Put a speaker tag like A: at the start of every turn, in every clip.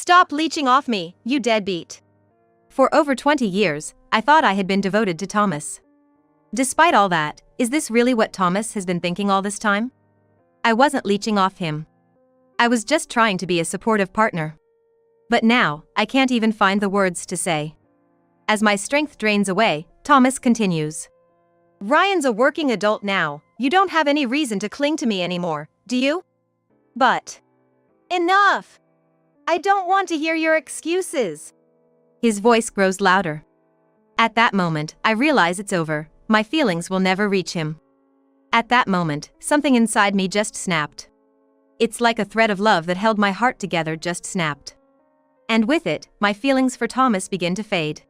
A: Stop leeching off me, you deadbeat. For over 20 years, I thought I had been devoted to Thomas. Despite all that, is this really what Thomas has been thinking all this time? I wasn't leeching off him. I was just trying to be a supportive partner. But now, I can't even find the words to say. As my strength drains away, Thomas continues. Ryan's a working adult now, you don't have any reason to cling to me anymore, do you? But enough! I don't want to hear your excuses. His voice grows louder. At that moment, I realize it's over, my feelings will never reach him. At that moment, something inside me just snapped. It's like a thread of love that held my heart together just snapped. And with it, my feelings for Thomas begin to fade.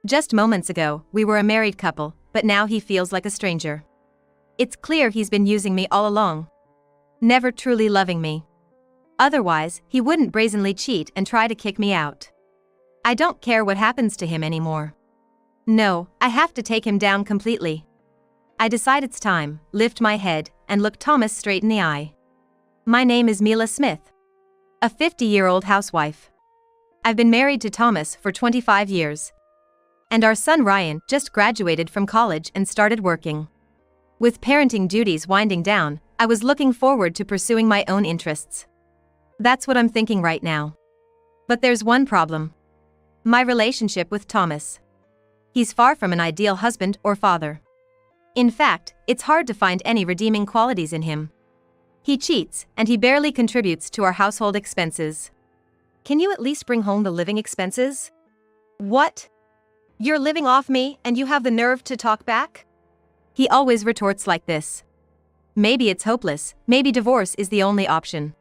A: Just moments ago, we were a married couple, but now he feels like a stranger. It's clear he's been using me all along. Never truly loving me. Otherwise, he wouldn't brazenly cheat and try to kick me out. I don't care what happens to him anymore. No, I have to take him down completely. I decide it's time, lift my head, and look Thomas straight in the eye. My name is Mila Smith. A 50-year-old housewife. I've been married to Thomas for 25 years. And our son Ryan just graduated from college and started working. With parenting duties winding down, I was looking forward to pursuing my own interests. That's what I'm thinking right now. But there's one problem. My relationship with Thomas. He's far from an ideal husband or father. In fact, it's hard to find any redeeming qualities in him. He cheats, and he barely contributes to our household expenses. Can you at least bring home the living expenses? What? You're living off me, and you have the nerve to talk back? He always retorts like this. Maybe it's hopeless, maybe divorce is the only option.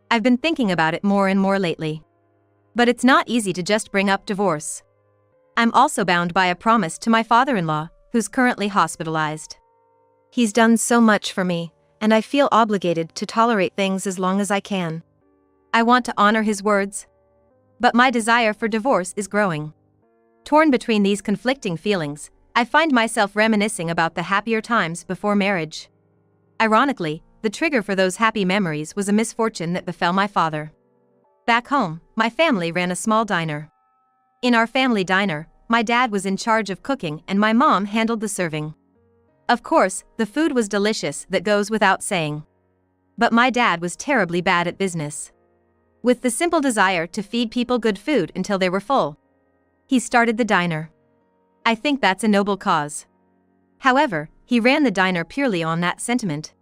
A: I've been thinking about it more and more lately. But it's not easy to just bring up divorce. I'm also bound by a promise to my father-in-law, who's currently hospitalized. He's done so much for me, and I feel obligated to tolerate things as long as I can. I want to honor his words. But my desire for divorce is growing. Torn between these conflicting feelings, I find myself reminiscing about the happier times before marriage. Ironically, the trigger for those happy memories was a misfortune that befell my father. Back home, my family ran a small diner. In our family diner, my dad was in charge of cooking and my mom handled the serving. Of course, the food was delicious, that goes without saying. But my dad was terribly bad at business. With the simple desire to feed people good food until they were full, he started the diner. I think that's a noble cause. However, he ran the diner purely on that sentiment.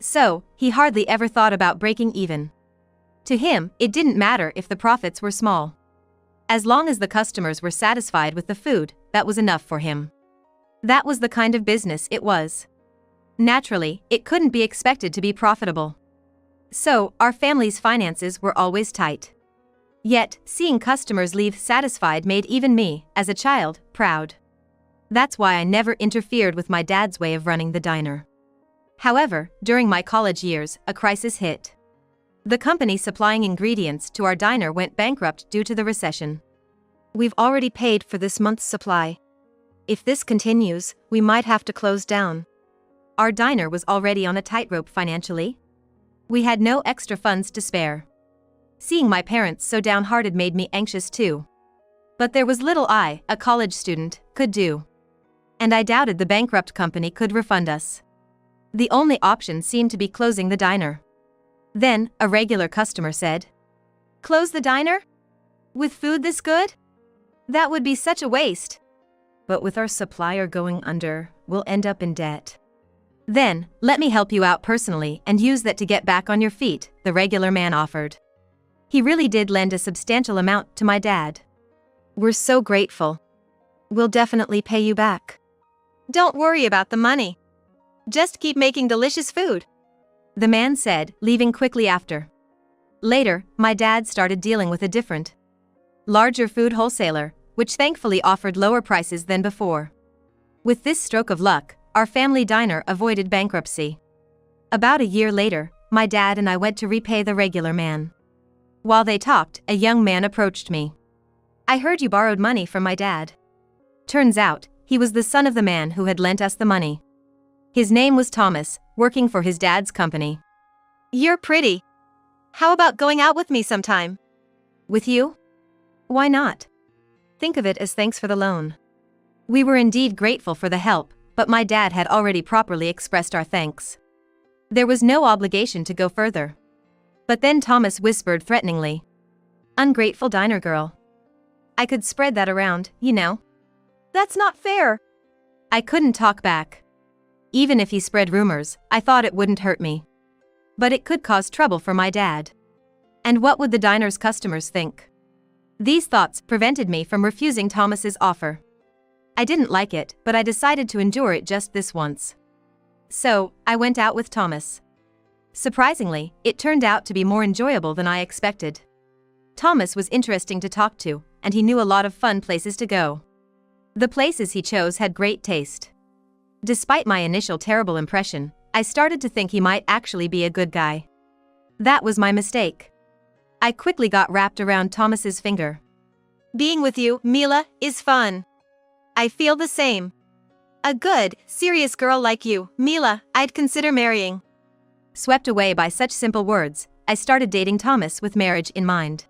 A: So, he hardly ever thought about breaking even. To him, it didn't matter if the profits were small. As long as the customers were satisfied with the food, that was enough for him. That was the kind of business it was. Naturally, it couldn't be expected to be profitable. So, our family's finances were always tight. Yet, seeing customers leave satisfied made even me, as a child, proud. That's why I never interfered with my dad's way of running the diner. However, during my college years, a crisis hit. The company supplying ingredients to our diner went bankrupt due to the recession. We've already paid for this month's supply. If this continues, we might have to close down. Our diner was already on a tightrope financially. We had no extra funds to spare. Seeing my parents so downhearted made me anxious too. But there was little I, a college student, could do. And I doubted the bankrupt company could refund us. The only option seemed to be closing the diner. Then, a regular customer said, "Close the diner? With food this good? That would be such a waste. But with our supplier going under, we'll end up in debt." "Then, let me help you out personally and use that to get back on your feet," the regular man offered. He really did lend a substantial amount to my dad. "We're so grateful. We'll definitely pay you back. Don't worry about the money. Just keep making delicious food," the man said, leaving quickly after. Later, my dad started dealing with a different, larger food wholesaler, which thankfully offered lower prices than before. With this stroke of luck, our family diner avoided bankruptcy. About a year later, my dad and I went to repay the regular man. While they talked, a young man approached me. "I heard you borrowed money from my dad." Turns out, he was the son of the man who had lent us the money. His name was Thomas, working for his dad's company. "You're pretty. How about going out with me sometime?" With you? Why not? Think of it as thanks for the loan. We were indeed grateful for the help, but my dad had already properly expressed our thanks. There was no obligation to go further. But then Thomas whispered threateningly. Ungrateful diner girl. I could spread that around, you know. That's not fair. I couldn't talk back. Even if he spread rumors, I thought it wouldn't hurt me. But it could cause trouble for my dad. And what would the diner's customers think? These thoughts prevented me from refusing Thomas's offer. I didn't like it, but I decided to endure it just this once. So, I went out with Thomas. Surprisingly, it turned out to be more enjoyable than I expected. Thomas was interesting to talk to, and he knew a lot of fun places to go. The places he chose had great taste. Despite my initial terrible impression, I started to think he might actually be a good guy. That was my mistake. I quickly got wrapped around Thomas's finger. Being with you, Mila, is fun. I feel the same. A good, serious girl like you, Mila, I'd consider marrying. Swept away by such simple words, I started dating Thomas with marriage in mind.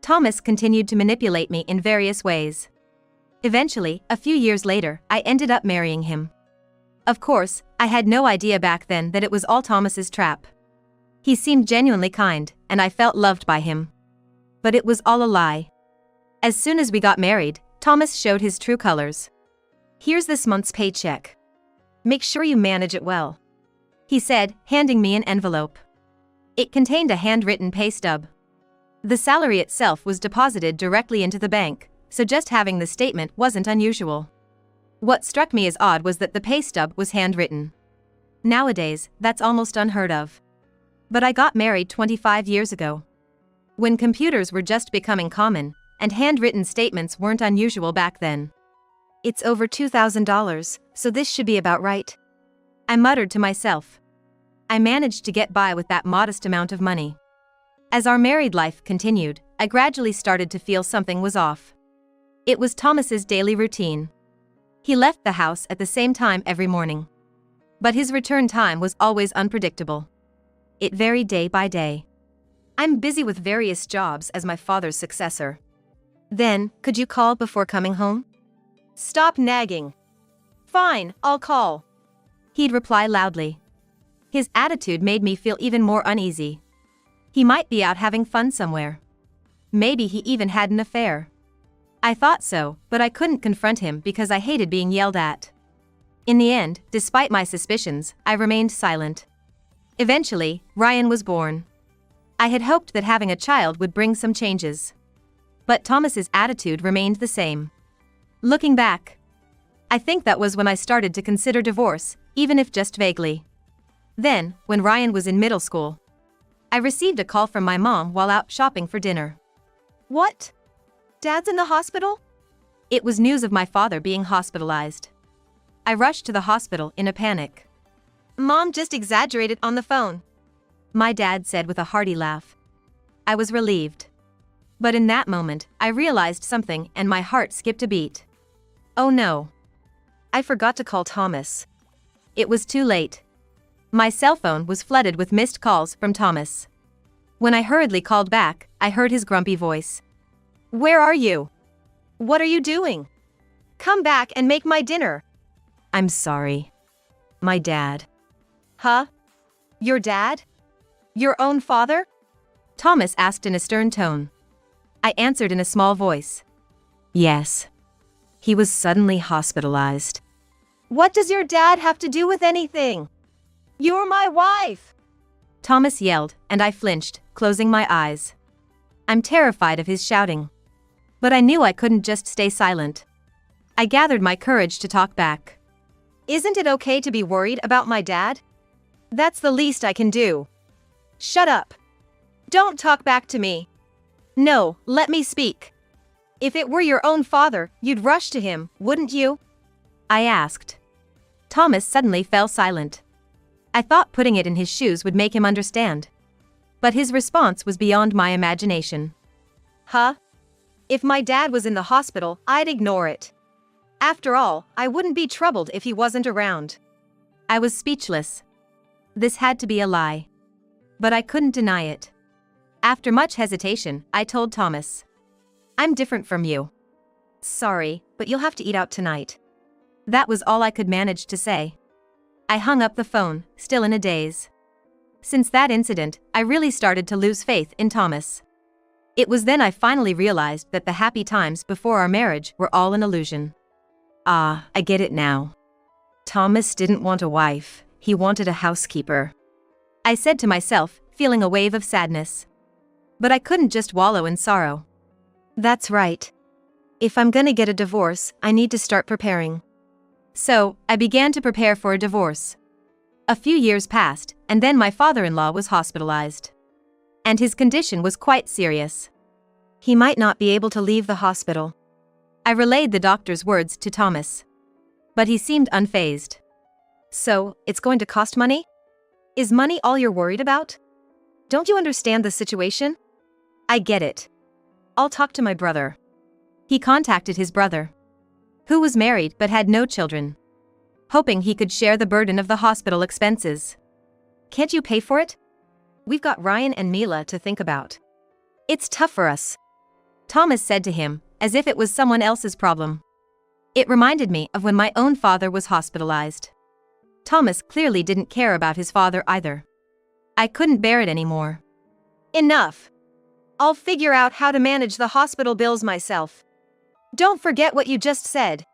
A: Thomas continued to manipulate me in various ways. Eventually, a few years later, I ended up marrying him. Of course, I had no idea back then that it was all Thomas's trap. He seemed genuinely kind, and I felt loved by him. But it was all a lie. As soon as we got married, Thomas showed his true colors. Here's this month's paycheck. Make sure you manage it well, he said, handing me an envelope. It contained a handwritten pay stub. The salary itself was deposited directly into the bank, so just having the statement wasn't unusual. What struck me as odd was that the pay stub was handwritten. Nowadays, that's almost unheard of. But I got married 25 years ago, when computers were just becoming common, and handwritten statements weren't unusual back then. It's over $2,000, so this should be about right, I muttered to myself. I managed to get by with that modest amount of money. As our married life continued, I gradually started to feel something was off. It was Thomas's daily routine. He left the house at the same time every morning. But his return time was always unpredictable. It varied day by day. I'm busy with various jobs as my father's successor. Then, could you call before coming home? Stop nagging. Fine, I'll call, he'd reply loudly. His attitude made me feel even more uneasy. He might be out having fun somewhere. Maybe he even had an affair. I thought so, but I couldn't confront him because I hated being yelled at. In the end, despite my suspicions, I remained silent. Eventually, Ryan was born. I had hoped that having a child would bring some changes. But Thomas's attitude remained the same. Looking back, I think that was when I started to consider divorce, even if just vaguely. Then, when Ryan was in middle school, I received a call from my mom while out shopping for dinner. What? Dad's in the hospital? It was news of my father being hospitalized. I rushed to the hospital in a panic. Mom just exaggerated on the phone, my dad said with a hearty laugh. I was relieved. But in that moment, I realized something and my heart skipped a beat. Oh no. I forgot to call Thomas. It was too late. My cell phone was flooded with missed calls from Thomas. When I hurriedly called back, I heard his grumpy voice. Where are you? What are you doing? Come back and make my dinner. I'm sorry. My dad. Huh? Your dad? Your own father? Thomas asked in a stern tone. I answered in a small voice. Yes. He was suddenly hospitalized. What does your dad have to do with anything? You're my wife! Thomas yelled, and I flinched, closing my eyes. I'm terrified of his shouting. But I knew I couldn't just stay silent. I gathered my courage to talk back. Isn't it okay to be worried about my dad? That's the least I can do. Shut up. Don't talk back to me. No, let me speak. If it were your own father, you'd rush to him, wouldn't you? I asked. Thomas suddenly fell silent. I thought putting it in his shoes would make him understand. But his response was beyond my imagination. Huh? If my dad was in the hospital, I'd ignore it. After all, I wouldn't be troubled if he wasn't around. I was speechless. This had to be a lie. But I couldn't deny it. After much hesitation, I told Thomas. I'm different from you. Sorry, but you'll have to eat out tonight. That was all I could manage to say. I hung up the phone, still in a daze. Since that incident, I really started to lose faith in Thomas. It was then I finally realized that the happy times before our marriage were all an illusion. Ah, I get it now. Thomas didn't want a wife, he wanted a housekeeper. I said to myself, feeling a wave of sadness. But I couldn't just wallow in sorrow. That's right. If I'm gonna get a divorce, I need to start preparing. So, I began to prepare for a divorce. A few years passed, and then my father-in-law was hospitalized. And his condition was quite serious. He might not be able to leave the hospital. I relayed the doctor's words to Thomas. But he seemed unfazed. So, it's going to cost money? Is money all you're worried about? Don't you understand the situation? I get it. I'll talk to my brother. He contacted his brother, who was married but had no children, hoping he could share the burden of the hospital expenses. Can't you pay for it? We've got Ryan and Mila to think about. It's tough for us, Thomas said to him, as if it was someone else's problem. It reminded me of when my own father was hospitalized. Thomas clearly didn't care about his father either. I couldn't bear it anymore. Enough. I'll figure out how to manage the hospital bills myself. Don't forget what you just said,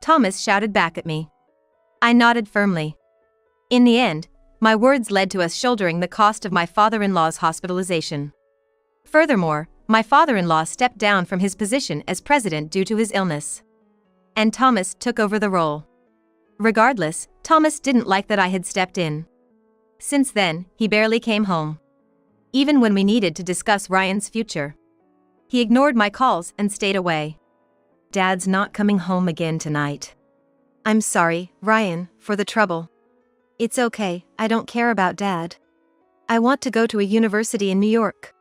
A: Thomas shouted back at me. I nodded firmly. In the end, my words led to us shouldering the cost of my father-in-law's hospitalization. Furthermore, my father-in-law stepped down from his position as president due to his illness. And Thomas took over the role. Regardless, Thomas didn't like that I had stepped in. Since then, he barely came home. Even when we needed to discuss Ryan's future, he ignored my calls and stayed away. Dad's not coming home again tonight. I'm sorry, Ryan, for the trouble. It's okay, I don't care about Dad. I want to go to a university in New York.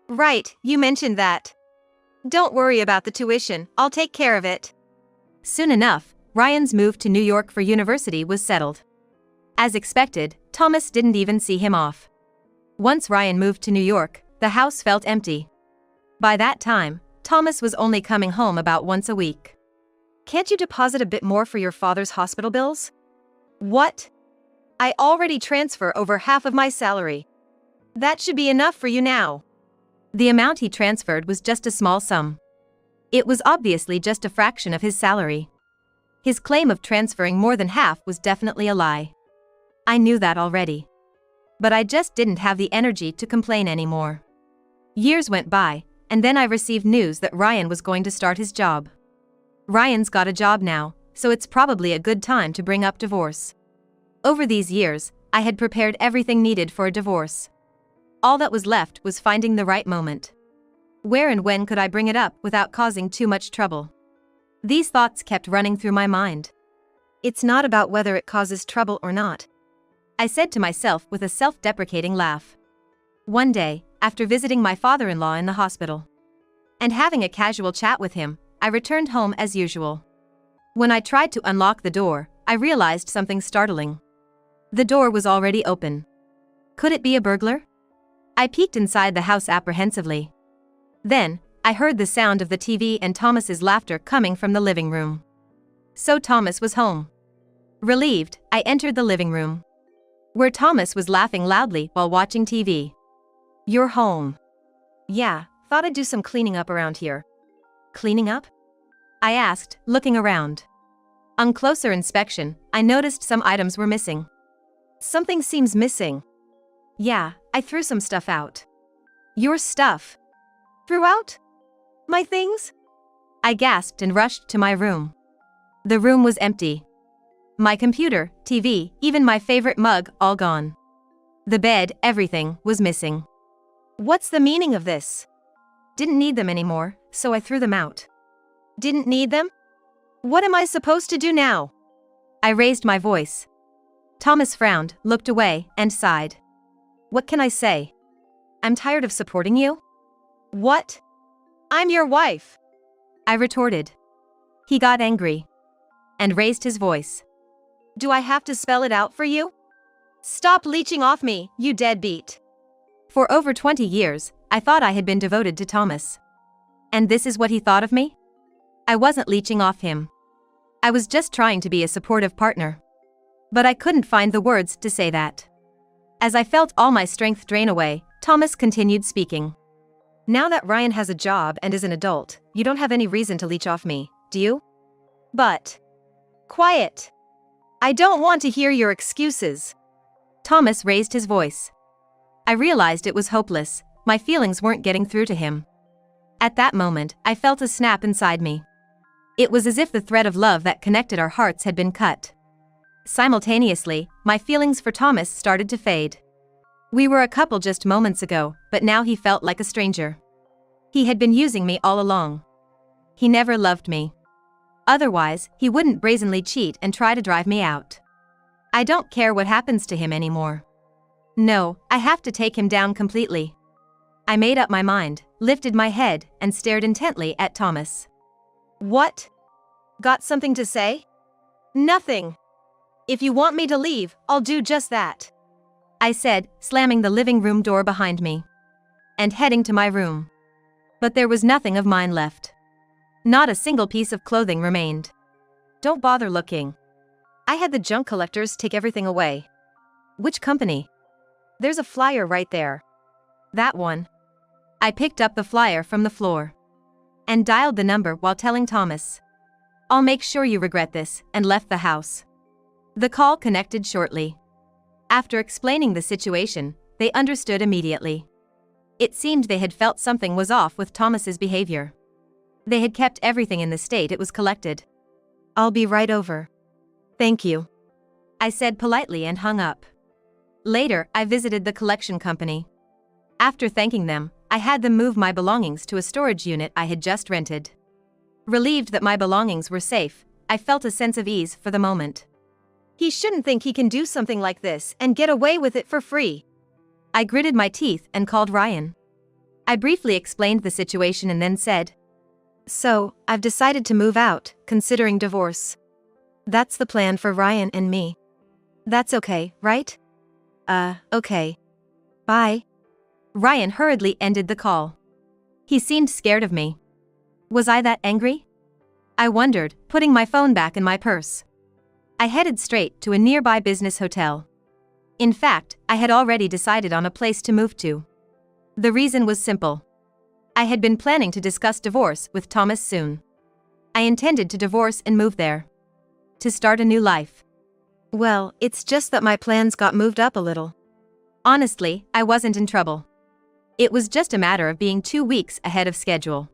A: Right, you mentioned that. Don't worry about the tuition, I'll take care of it. Soon enough, Ryan's move to New York for university was settled. As expected, Thomas didn't even see him off. Once Ryan moved to New York, the house felt empty. By that time, Thomas was only coming home about once a week. Can't you deposit a bit more for your father's hospital bills? What? I already transfer over half of my salary. That should be enough for you now. The amount he transferred was just a small sum. It was obviously just a fraction of his salary. His claim of transferring more than half was definitely a lie. I knew that already. But I just didn't have the energy to complain anymore. Years went by, and then I received news that Ryan was going to start his job. Ryan's got a job now, so it's probably a good time to bring up divorce. Over these years, I had prepared everything needed for a divorce. All that was left was finding the right moment. Where and when could I bring it up without causing too much trouble? These thoughts kept running through my mind. It's not about whether it causes trouble or not, I said to myself with a self-deprecating laugh. One day, after visiting my father-in-law in the hospital and having a casual chat with him, I returned home as usual. When I tried to unlock the door, I realized something startling. The door was already open. Could it be a burglar? I peeked inside the house apprehensively. Then, I heard the sound of the TV and Thomas's laughter coming from the living room. So Thomas was home. Relieved, I entered the living room, where Thomas was laughing loudly while watching TV. You're home. Yeah, thought I'd do some cleaning up around here. Cleaning up? I asked, looking around. On closer inspection, I noticed some items were missing. Something seems missing. Yeah, I threw some stuff out. Your stuff? Threw out? My things? I gasped and rushed to my room. The room was empty. My computer, TV, even my favorite mug, all gone. The bed, everything, was missing. What's the meaning of this? Didn't need them anymore, so I threw them out. Didn't need them? What am I supposed to do now? I raised my voice. Thomas frowned, looked away, and sighed. What can I say? I'm tired of supporting you. What? I'm your wife, I retorted. He got angry and raised his voice. Do I have to spell it out for you? Stop leeching off me, you deadbeat. For over 20 years, I thought I had been devoted to Thomas. And this is what he thought of me? I wasn't leeching off him. I was just trying to be a supportive partner. But I couldn't find the words to say that. As I felt all my strength drain away, Thomas continued speaking. Now that Ryan has a job and is an adult, you don't have any reason to leech off me, do you? But... Quiet! I don't want to hear your excuses. Thomas raised his voice. I realized it was hopeless, my feelings weren't getting through to him. At that moment, I felt a snap inside me. It was as if the thread of love that connected our hearts had been cut. Simultaneously, my feelings for Thomas started to fade. We were a couple just moments ago, but now he felt like a stranger. He had been using me all along. He never loved me. Otherwise, he wouldn't brazenly cheat and try to drive me out. I don't care what happens to him anymore. No, I have to take him down completely. I made up my mind, lifted my head, and stared intently at Thomas. What? Got something to say? Nothing. If you want me to leave, I'll do just that, I said, slamming the living room door behind me. And heading to my room. But there was nothing of mine left. Not a single piece of clothing remained. Don't bother looking. I had the junk collectors take everything away. Which company? There's a flyer right there. That one. I picked up the flyer from the floor. And dialed the number while telling Thomas. I'll make sure you regret this, and left the house. The call connected shortly. After explaining the situation, they understood immediately. It seemed they had felt something was off with Thomas's behavior. They had kept everything in the state it was collected. I'll be right over. Thank you, I said politely and hung up. Later, I visited the collection company. After thanking them, I had them move my belongings to a storage unit I had just rented. Relieved that my belongings were safe, I felt a sense of ease for the moment. He shouldn't think he can do something like this and get away with it for free. I gritted my teeth and called Ryan. I briefly explained the situation and then said, So, I've decided to move out, considering divorce. That's the plan for Ryan and me. That's okay, right? Okay. Bye. Ryan hurriedly ended the call. He seemed scared of me. Was I that angry? I wondered, putting my phone back in my purse. I headed straight to a nearby business hotel. In fact, I had already decided on a place to move to. The reason was simple. I had been planning to discuss divorce with Thomas soon. I intended to divorce and move there. To start a new life. Well, it's just that my plans got moved up a little. Honestly, I wasn't in trouble. It was just a matter of being 2 weeks ahead of schedule.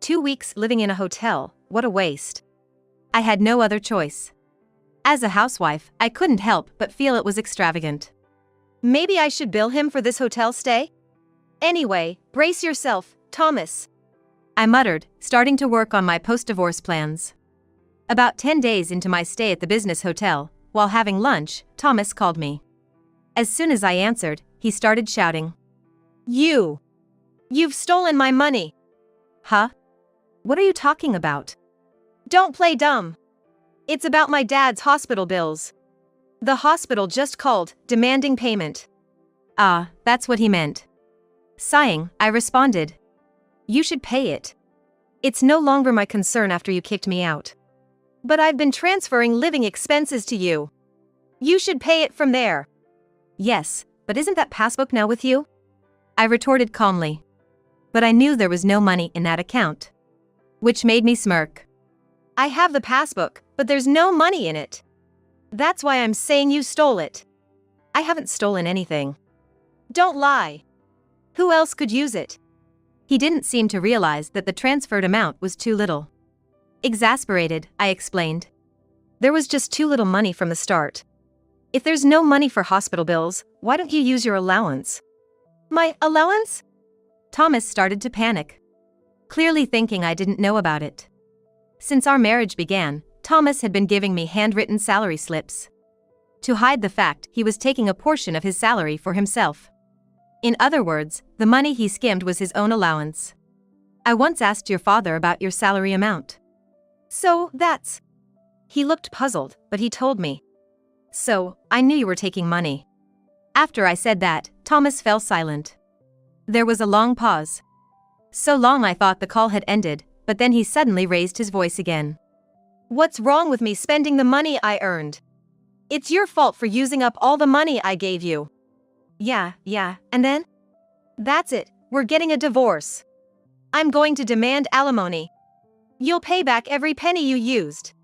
A: 2 weeks living in a hotel, what a waste. I had no other choice. As a housewife, I couldn't help but feel it was extravagant. Maybe I should bill him for this hotel stay? Anyway, brace yourself, Thomas, I muttered, starting to work on my post-divorce plans. About 10 days into my stay at the business hotel, while having lunch, Thomas called me. As soon as I answered, he started shouting. You've stolen my money. Huh? What are you talking about? Don't play dumb. It's about my dad's hospital bills. The hospital just called, demanding payment. Ah, that's what he meant. Sighing, I responded. You should pay it. It's no longer my concern after you kicked me out. But I've been transferring living expenses to you. You should pay it from there. Yes, but isn't that passbook now with you? I retorted calmly. But I knew there was no money in that account. Which made me smirk. I have the passbook, but there's no money in it. That's why I'm saying you stole it. I haven't stolen anything. Don't lie. Who else could use it? He didn't seem to realize that the transferred amount was too little. Exasperated, I explained. There was just too little money from the start. If there's no money for hospital bills, why don't you use your allowance? My allowance? Thomas started to panic. Clearly thinking I didn't know about it. Since our marriage began, Thomas had been giving me handwritten salary slips. To hide the fact he was taking a portion of his salary for himself. In other words, the money he skimmed was his own allowance. I once asked your father about your salary amount. So, that's... He looked puzzled, but he told me. So, I knew you were taking money. After I said that, Thomas fell silent. There was a long pause. So long I thought the call had ended, but then he suddenly raised his voice again. What's wrong with me spending the money I earned? It's your fault for using up all the money I gave you. Yeah, and then? That's it, we're getting a divorce. I'm going to demand alimony. You'll pay back every penny you used,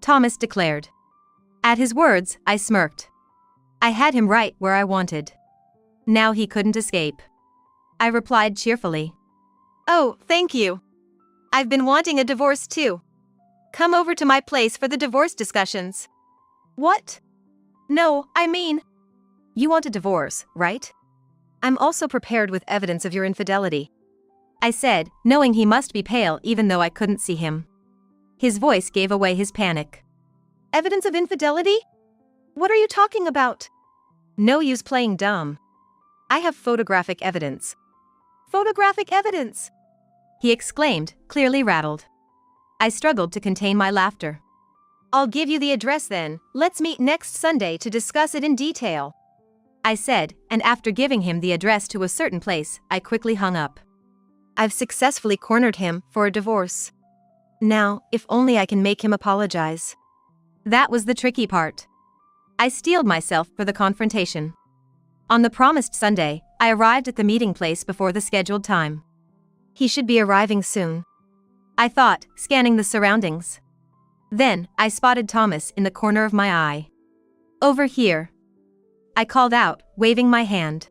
A: Thomas declared. At his words, I smirked. I had him right where I wanted. Now he couldn't escape. I replied cheerfully. Oh, thank you. I've been wanting a divorce too. Come over to my place for the divorce discussions. What? No, I mean, you want a divorce, right? I'm also prepared with evidence of your infidelity, I said, knowing he must be pale even though I couldn't see him. His voice gave away his panic. Evidence of infidelity? What are you talking about? No use playing dumb. I have photographic evidence. Photographic evidence? He exclaimed, clearly rattled. I struggled to contain my laughter. I'll give you the address then, let's meet next Sunday to discuss it in detail, I said, and after giving him the address to a certain place, I quickly hung up. I've successfully cornered him for a divorce. Now, if only I can make him apologize. That was the tricky part. I steeled myself for the confrontation. On the promised Sunday, I arrived at the meeting place before the scheduled time. He should be arriving soon, I thought, scanning the surroundings. Then, I spotted Thomas in the corner of my eye. Over here, I called out, waving my hand.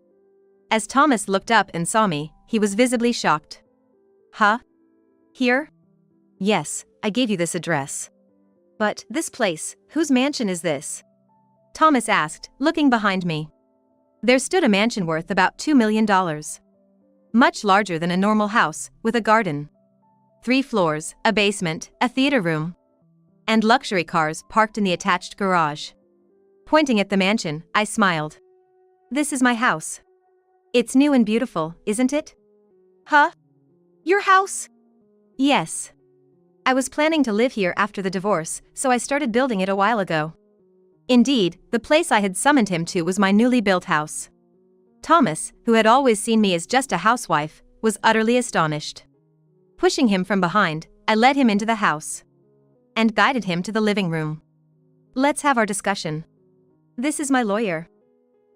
A: As Thomas looked up and saw me, he was visibly shocked. Huh? Here? Yes, I gave you this address. But, this place, whose mansion is this? Thomas asked, looking behind me. There stood a mansion worth about $2 million. Much larger than a normal house, with a garden. 3 floors, a basement, a theater room, and luxury cars parked in the attached garage. Pointing at the mansion, I smiled. This is my house. It's new and beautiful, isn't it? Huh? Your house? Yes. I was planning to live here after the divorce, so I started building it a while ago. Indeed, the place I had summoned him to was my newly built house. Thomas, who had always seen me as just a housewife, was utterly astonished. Pushing him from behind, I led him into the house and guided him to the living room. Let's have our discussion. This is my lawyer,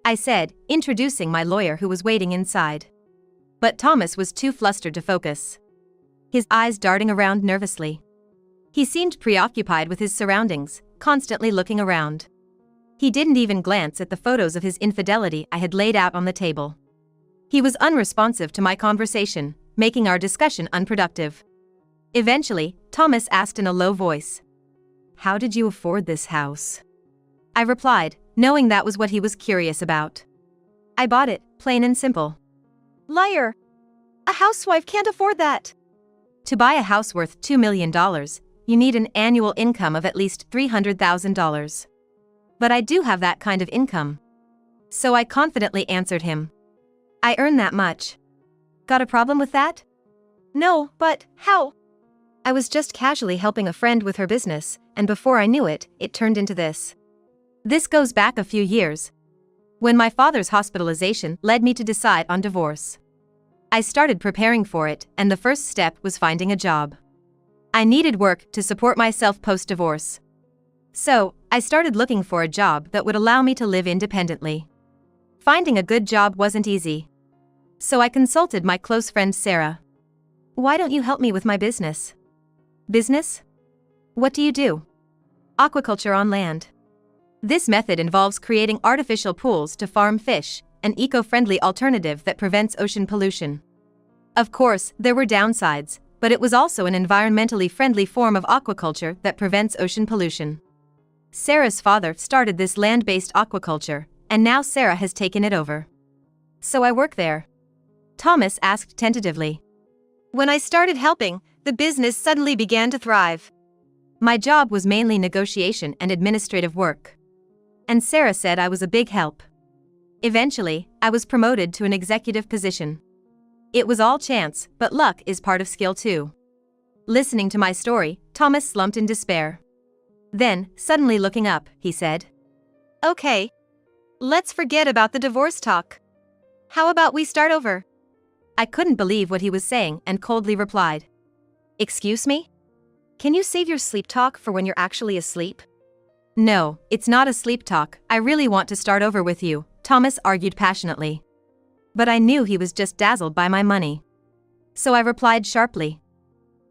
A: I said, introducing my lawyer who was waiting inside. But Thomas was too flustered to focus, his eyes darting around nervously. He seemed preoccupied with his surroundings, constantly looking around. He didn't even glance at the photos of his infidelity I had laid out on the table. He was unresponsive to my conversation, making our discussion unproductive. Eventually, Thomas asked in a low voice, "How did you afford this house?" I replied, knowing that was what he was curious about. "I bought it, plain and simple." Liar! A housewife can't afford that. To buy a house worth $2 million, you need an annual income of at least $300,000. But I do have that kind of income. So I confidently answered him. I earn that much. Got a problem with that? No, but how? I was just casually helping a friend with her business, and before I knew it, it turned into this. This goes back a few years, when my father's hospitalization led me to decide on divorce. I started preparing for it, and the first step was finding a job. I needed work to support myself post-divorce. So, I started looking for a job that would allow me to live independently. Finding a good job wasn't easy. So I consulted my close friend Sarah. "Why don't you help me with my business?" "Business? What do you do?" "Aquaculture on land. This method involves creating artificial pools to farm fish, an eco-friendly alternative that prevents ocean pollution." Of course, there were downsides, but it was also an environmentally friendly form of aquaculture that prevents ocean pollution. Sarah's father started this land-based aquaculture, and now Sarah has taken it over. "So I work there?" Thomas asked tentatively. "When I started helping, the business suddenly began to thrive. My job was mainly negotiation and administrative work. And Sarah said I was a big help. Eventually, I was promoted to an executive position. It was all chance, but luck is part of skill too." Listening to my story, Thomas slumped in despair. Then, suddenly looking up, he said, "Okay. Let's forget about the divorce talk. How about we start over? I couldn't believe what he was saying and coldly replied. Excuse me? Can you save your sleep talk for when you're actually asleep? No, it's not a sleep talk, I really want to start over with you, Thomas argued passionately. But I knew he was just dazzled by my money. So I replied sharply.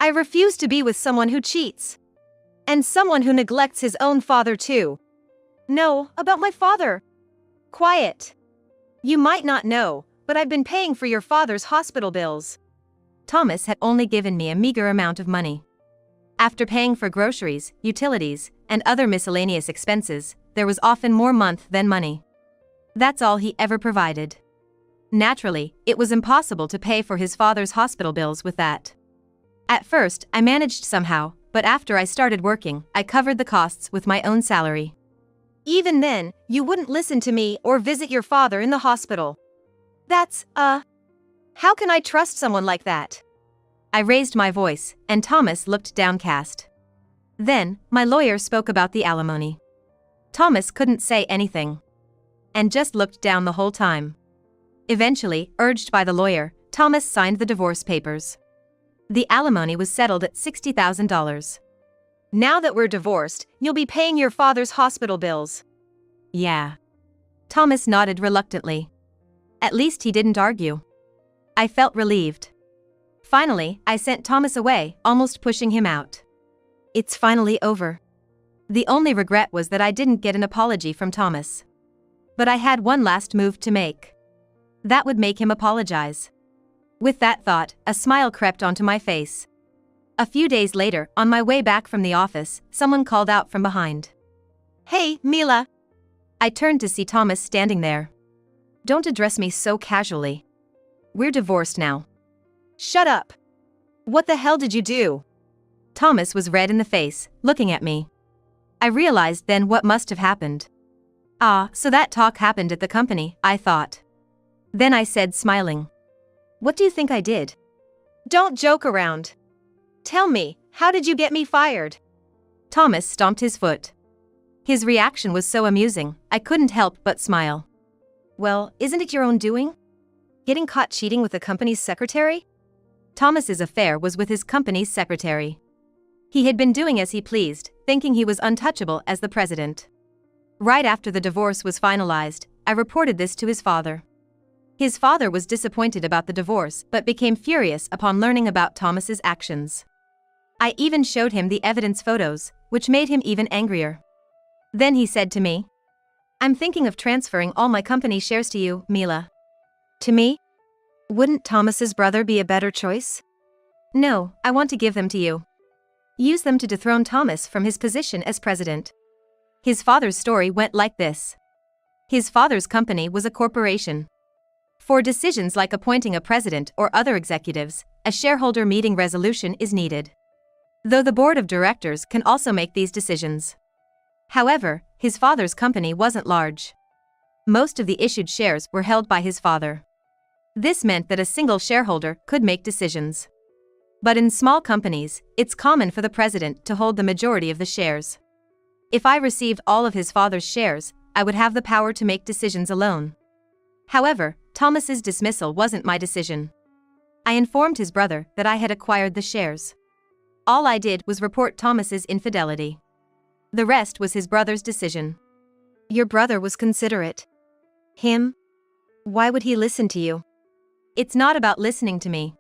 A: I refuse to be with someone who cheats. And someone who neglects his own father too. No, about my father. Quiet. You might not know, but I've been paying for your father's hospital bills. Thomas had only given me a meager amount of money. After paying for groceries, utilities, and other miscellaneous expenses, there was often more month than money. That's all he ever provided. Naturally, it was impossible to pay for his father's hospital bills with that. At first, I managed somehow, but after I started working, I covered the costs with my own salary. Even then, you wouldn't listen to me or visit your father in the hospital. That's, how can I trust someone like that? I raised my voice, and Thomas looked downcast. Then, my lawyer spoke about the alimony. Thomas couldn't say anything. And just looked down the whole time. Eventually, urged by the lawyer, Thomas signed the divorce papers. The alimony was settled at $60,000. Now that we're divorced, you'll be paying your father's hospital bills. Yeah. Thomas nodded reluctantly. At least he didn't argue. I felt relieved. Finally, I sent Thomas away, almost pushing him out. It's finally over. The only regret was that I didn't get an apology from Thomas. But I had one last move to make. That would make him apologize. With that thought, a smile crept onto my face. A few days later, on my way back from the office, someone called out from behind. Hey, Mila. I turned to see Thomas standing there. Don't address me so casually. We're divorced now. Shut up. What the hell did you do? Thomas was red in the face, looking at me. I realized then what must have happened. Ah, so that talk happened at the company, I thought. Then I said, smiling. What do you think I did? Don't joke around. Tell me, how did you get me fired? Thomas stomped his foot. His reaction was so amusing, I couldn't help but smile. Well, isn't it your own doing? Getting caught cheating with the company's secretary? Thomas's affair was with his company's secretary. He had been doing as he pleased, thinking he was untouchable as the president. Right after the divorce was finalized, I reported this to his father. His father was disappointed about the divorce but became furious upon learning about Thomas's actions. I even showed him the evidence photos, which made him even angrier. Then he said to me, I'm thinking of transferring all my company shares to you, Mila. To me? Wouldn't Thomas's brother be a better choice? No, I want to give them to you. Use them to dethrone Thomas from his position as president. His father's story went like this. His father's company was a corporation. For decisions like appointing a president or other executives, a shareholder meeting resolution is needed. Though the board of directors can also make these decisions. However, his father's company wasn't large. Most of the issued shares were held by his father. This meant that a single shareholder could make decisions. But in small companies, it's common for the president to hold the majority of the shares. If I received all of his father's shares, I would have the power to make decisions alone. However, Thomas's dismissal wasn't my decision. I informed his brother that I had acquired the shares. All I did was report Thomas's infidelity. The rest was his brother's decision. Your brother was considerate. Him? Why would he listen to you? It's not about listening to me.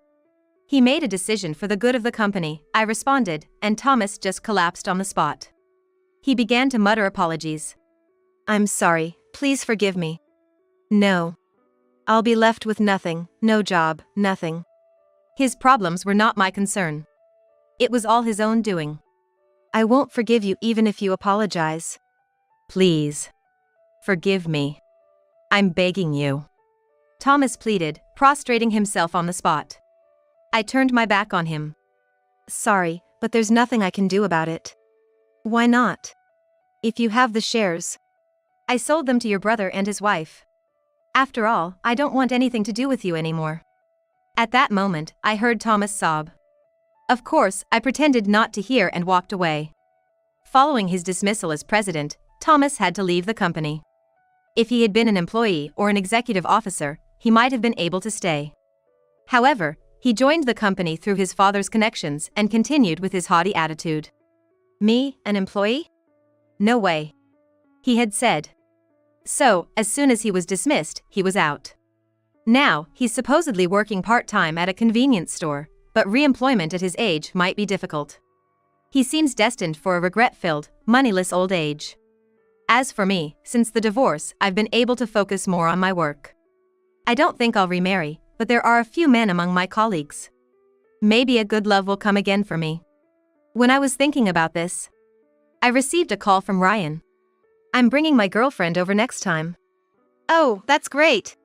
A: He made a decision for the good of the company, I responded, and Thomas just collapsed on the spot. He began to mutter apologies. I'm sorry, please forgive me. No. I'll be left with nothing, no job, nothing. His problems were not my concern. It was all his own doing. I won't forgive you even if you apologize. Please. Forgive me. I'm begging you. Thomas pleaded, prostrating himself on the spot. I turned my back on him. Sorry, but there's nothing I can do about it. Why not? If you have the shares. I sold them to your brother and his wife. After all, I don't want anything to do with you anymore. At that moment, I heard Thomas sob. Of course, I pretended not to hear and walked away. Following his dismissal as president, Thomas had to leave the company. If he had been an employee or an executive officer, he might have been able to stay. However, he joined the company through his father's connections and continued with his haughty attitude. Me, an employee? No way. He had said. So, as soon as he was dismissed, he was out. Now, he's supposedly working part-time at a convenience store, but re-employment at his age might be difficult. He seems destined for a regret-filled, moneyless old age. As for me, since the divorce, I've been able to focus more on my work. I don't think I'll remarry, but there are a few men among my colleagues. Maybe a good love will come again for me. When I was thinking about this, I received a call from Ryan. I'm bringing my girlfriend over next time. Oh, that's great.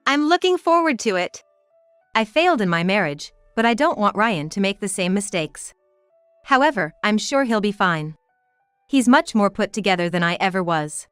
A: I'm looking forward to it. I failed in my marriage, but I don't want Ryan to make the same mistakes. However, I'm sure he'll be fine. He's much more put together than I ever was.